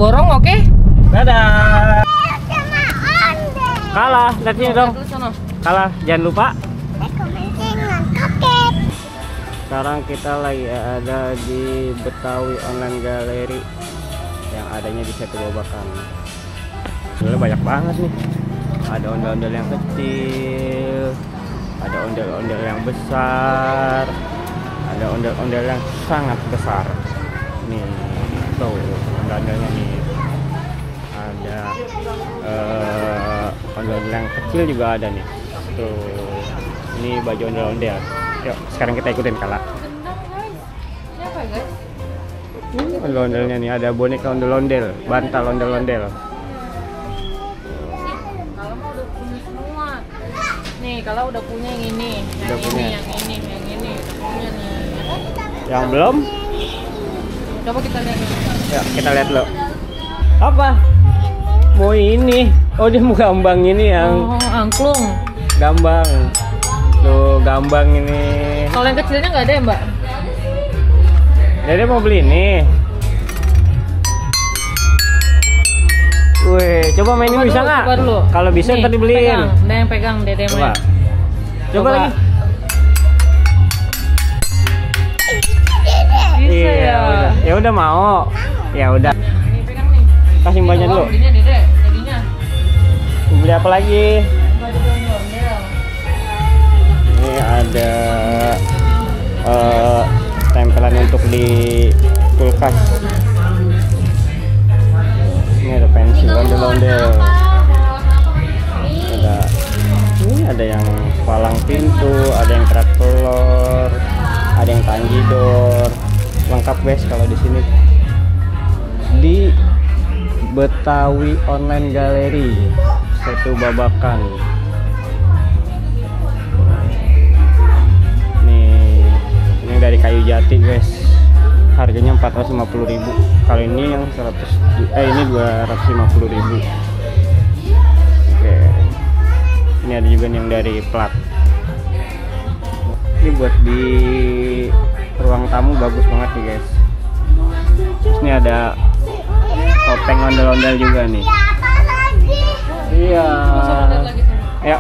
borong, oke? Dadah. Kalah, lihat sini dong. Kalah, jangan lupa. Sekarang kita lagi ada di Betawi Online Gallery yang adanya di Setu Babakan. Sebenarnya banyak banget nih. Ada ondel-ondel yang kecil, ada ondel-ondel yang besar, ada ondel-ondel yang sangat besar. Nih, tuh ondel-ondelnya nih. Ada ondel-ondel yang kecil juga ada nih. Tuh, ini baju ondel-ondel. Yuk, sekarang kita ikutin Kala. Siapa guys? Ondel-ondelnya nih, ada boneka ondel-ondel, bantal ondel-ondel. Kalau mau udah punya semua. Nih, kalau udah punya yang ini, Udah punya. yang ini, udah punya nih. Yang belum? Coba kita lihat. Yuk, kita lihat lo. Apa? Mau ini? Oh, dia mau gambang ini yang Angklung. gambang. Tuh, gambang ini. Kalau yang kecilnya nggak ada ya, Mbak? Dede mau beli ini. Wih, coba main ini bisa nggak? Coba dulu. Kalau bisa Nih, ntar dibeliin. Ada yang pegang, Dede Coba. main. Coba lagi. Bisa ya. Udah. Ya udah mau. Ya udah. Nih, pegang nih. Kasih mbaknya dulu. Belinya Dede, jadinya. Beli apa lagi? Baju ondel-ondel. Ini ada tempelan untuk di kulkas. Ini ada pensil ondel-ondel. Ada yang palang pintu, ada yang kerak telur, ada yang tanggidor. Lengkap guys kalau di sini. Di Betawi Online Gallery Setu Babakan. Ini dari kayu jati guys, harganya 450.000. Kalau ini yang 100, ini 250.000. Oke, ini ada juga yang dari plat. Ini buat di ruang tamu bagus banget nih guys. Terus ini ada topeng ondel-ondel juga nih. Iya. Ayo.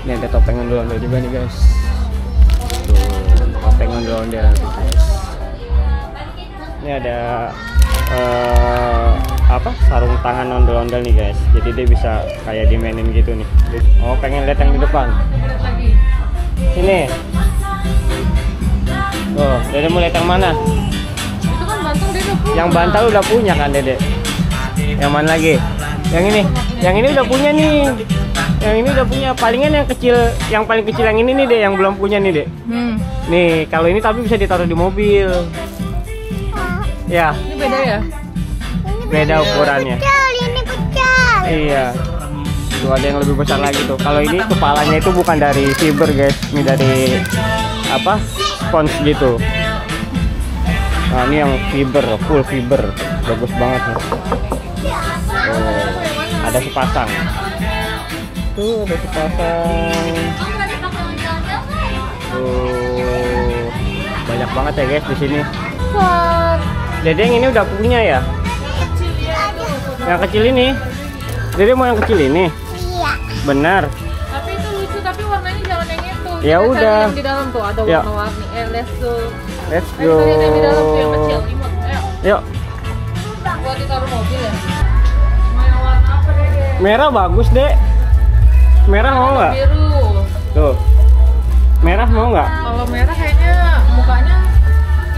Ini ada topeng ondel-ondel juga nih guys. Tuh, topeng ondel-ondel guys. Ini ada sarung tangan ondel-ondel nih guys. Jadi dia bisa kayak dimainin gitu nih. Oh, pengen lihat yang di depan. Sini. Oh, Dede mau lihat yang mana? Itu kan bantal Dede udah punya. Yang bantal udah punya kan Dede? Yang mana lagi? Yang ini. Yang ini udah punya nih. Yang ini udah punya. Palingan yang kecil, yang paling kecil yang ini nih deh, yang belum punya nih deh. Nih, kalau ini tapi bisa ditaruh di mobil. Ya. Ini beda ya? Beda ukurannya. Ini kecil. Iya. Tuh ada yang lebih besar lagi tuh. Kalau ini kepalanya itu bukan dari fiber guys, ini dari apa? Spons gitu. Nah, ini yang fiber, full fiber. Bagus banget nih. Oh, ada sepasang. Tuh ada sepasang. Tuh banyak banget ya guys di sini. Dede yang ini udah punya ya? Yang kecil ini. Dede mau yang kecil ini? Iya. Benar. Tapi itu lucu, tapi warnanya jangan yang itu. Ya Kita udah. cari yang di dalam tuh ada Ya. warna-warni. Let's go. Let's Ayo go. kita lihat yang di dalam tuh yang kecil. Imut. Ayo. Yuk. Buat ditaruh mobil ya. Mau yang warna apa Dede? Merah bagus dek. Merah mau nggak? Biru. Tuh. Merah mau nggak? Kalau merah kayaknya mukanya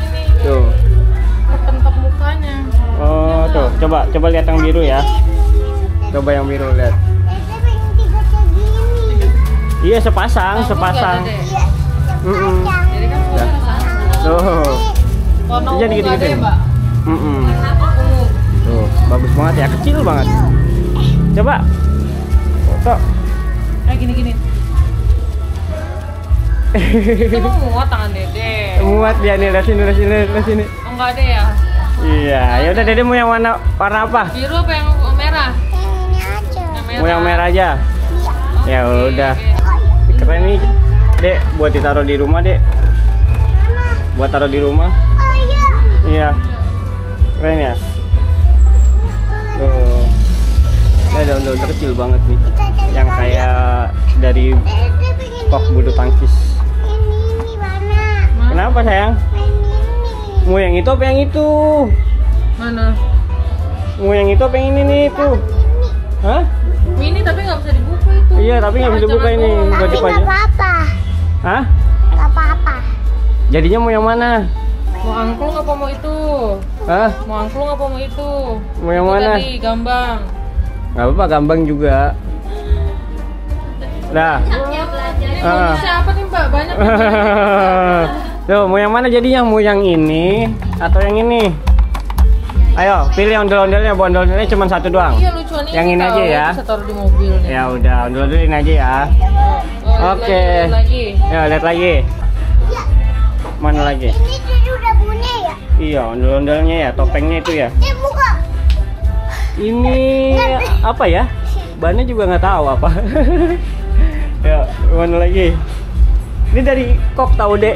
ini. Tuh. Kepentok mukanya. Oh tuh. Coba lihat yang biru ya. Coba yang biru lihat. Iya sepasang. Jadi kan Ya. Tuh. warna Jangan ungu nggak ada gitu-gitu. ya, Mbak? Ungu. Tuh, bagus banget ya, kecil banget. Coba. Foto. Kayak gini-gini. Itu mau muat tangan Dede. Muat dia nih, lihat sini. Oh, nggak ada ya? Iya, ya udah Dede mau yang warna apa? Biru apa yang merah? Ini aja. Mau yang merah aja. Ya Oke, udah. oke. Keren nih, Dek, buat ditaruh di rumah, Dek. Buat taruh di rumah. Oh iya. Iya. Keren ya. Ada ondel-ondel kecil banget nih. Yang kayak dari kok bulu tangkis. Ini mana? Kenapa sayang? Ini. Mau yang itu apa yang itu? Mana? Mau yang itu apa yang ini nih tuh? Hah? Mini tapi nggak bisa dibuka itu. Iya, tapi nggak bisa dibuka ini. Tapi Wajib nggak aja. apa-apa. Hah? Nggak apa-apa. Jadinya mau yang mana? Mau angklung apa mau itu? Hah? Mau angklung apa mau itu? Mau yang Itu mana? Tadi gambang. Gak apa-apa, gampang juga. Dah. Ini Ah. bonusnya apa nih Mbak? Banyak. Tuh, mau yang mana jadinya? Mau yang ini atau yang ini? Ayo, pilih ondel-ondelnya. Ondel-ondelnya cuma satu doang. Iya lucuan ini. Yang ini aja tahu, ya. Bisa taruh di mobil nih. Ya udah, ondel-ondelin aja ya. Oke. Lihat lagi. Ya, lihat lagi. Mana lagi? Ini tuh udah punya ya? Iya, ondel-ondelnya ya, topengnya itu ya. Buka. Ini apa ya? Bahannya juga nggak tahu apa. Ya, mana lagi? Ini dari kok tahu dek?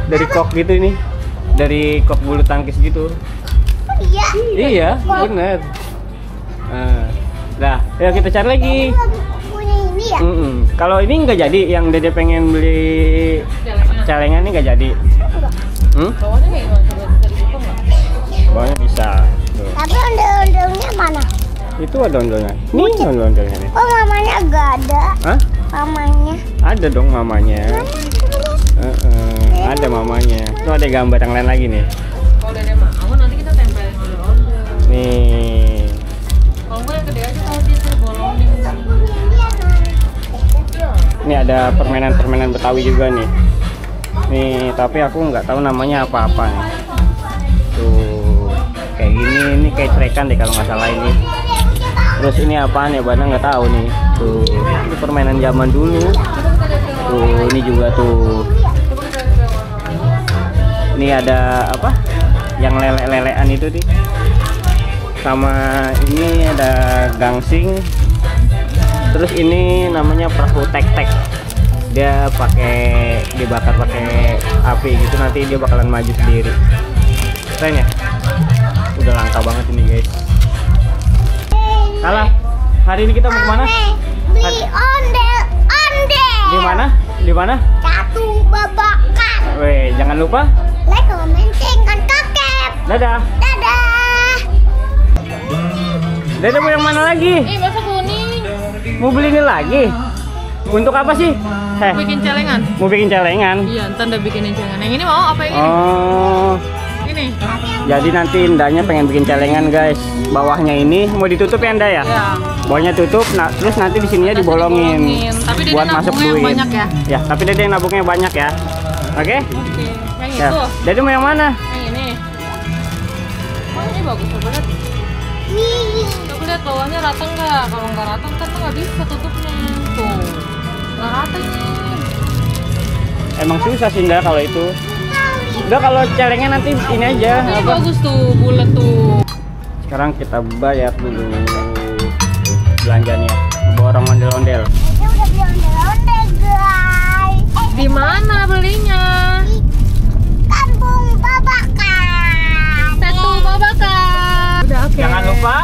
Dari kok gitu ini. Dari kok bulu tangkis gitu. Iya. Iya, bener. Nah, ya kita cari lagi. Punya ini ya? Kalau ini nggak jadi, yang Dede pengen beli Celengan. celengan ini nggak jadi. Bawahnya kayak gimana? Coba bisa dibuka nggak? Bawahnya bisa. Tuh. Tapi ondel-ondelnya mana? Itu ada ondolnya. Nih ondel-ondelnya nih. Oh mamanya nggak ada. Hah? Mamanya. Ada dong mamanya. Ada mamanya. Tuh ada gambar yang lain lagi nih. Kalau Dede mau nanti kita tempelin ondel-ondel. Nih. Kalau nggak yang gede aja kalau dia tuh bolongin. Ini ada permainan-permainan Betawi juga nih. Nih, tapi aku nggak tahu namanya apa-apa nih. Tuh, kayak gini, ini kayak cerekan deh kalau nggak salah ini. Terus ini apaan ya, Bana nggak tahu nih. Tuh, ini permainan zaman dulu. Tuh, ini juga tuh. Ini ada apa? Yang lele-lelean itu nih. Sama ini ada gangsing. Terus ini namanya perahu tek-tek. Dia dibakar pakai api gitu, nanti dia bakalan maju sendiri. Keren ya? Udah langka banget ini guys. Kalah. Hari ini kita mau kemana? Beli ondel-ondel. Di mana? Di mana? Satu babakan. Weh, jangan lupa. Like, comment, share, dan subscribe. Dadah. Dadah. Dadah, mau yang mana lagi? Masa kuning? Mau beli ini lagi? Untuk apa sih? Bikin celengan. Mau bikin celengan? Iya, ntar udah bikinin celengan. Yang ini mau apa yang ini? Oh. Ini. Jadi nanti Indahnya pengen bikin celengan guys. Bawahnya ini mau ditutup ya Indah ya? Iya. Bawahnya tutup, nah terus nanti di sininya Nanti dibolongin. Tapi Dede buat masuk nabungnya yang duit. banyak ya? Ya, tapi Dede nabungnya banyak ya. Oke? Oke. Yang Ya. itu. Dede mau yang mana? Yang ini. Oh, ini bagus. Coba lihat. Nih. Coba lihat bawahnya rata nggak? Kalau nggak rata kan nggak bisa tutupnya. Tuh. Nggak rata nih. Emang susah sih Indah kalau itu. Udah kalau celengan nanti ini aja. Ini apa? bagus tuh, bulat tuh. Sekarang kita bayar dulu belanjanya. Borong ondel-ondel. Ini udah beli ondel-ondel guys. Di mana belinya? Kampung Babakan. Satu babakan. Udah oke. Jangan lupa